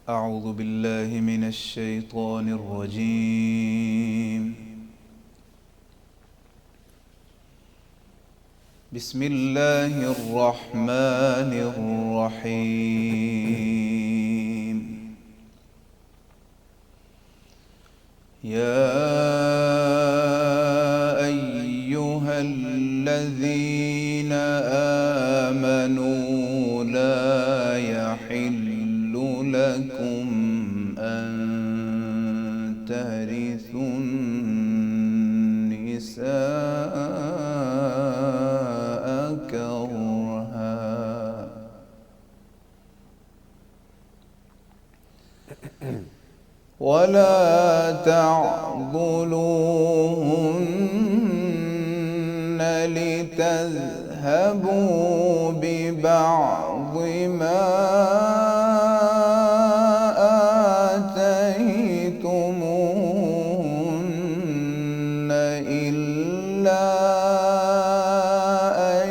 أعوذ بالله من الشيطان الرجيم. بسم الله الرحمن الرحيم. يا أيها الذين آمنوا لا يحل لكم أن ترثوا النساء كرها ولا تعضلوهن لتذهبوا ببعض ما آتيتموهن إلا أن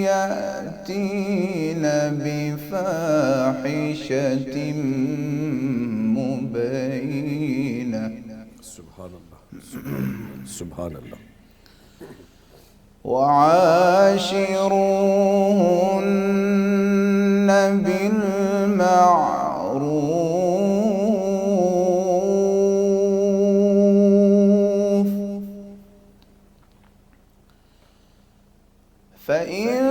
يأتين بفاحشة مبينة. سبحان الله سبحان الله. وعاشروهن بالمعروف فإن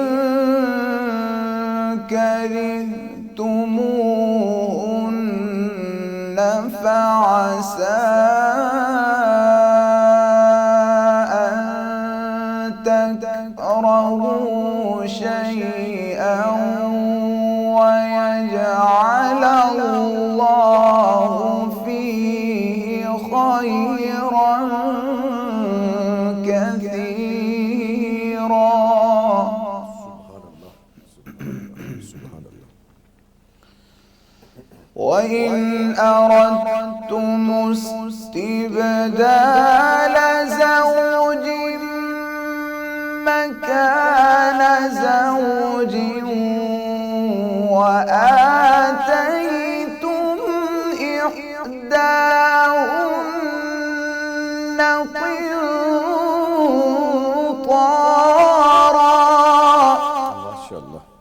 كرهتموهن فعسى أن تكرهوا شيئا ويجعل الله فيه خيرا كثيرا. سبحان الله. وإن أردتم استبدال زوج مكان زوج وآتيتم إحداهن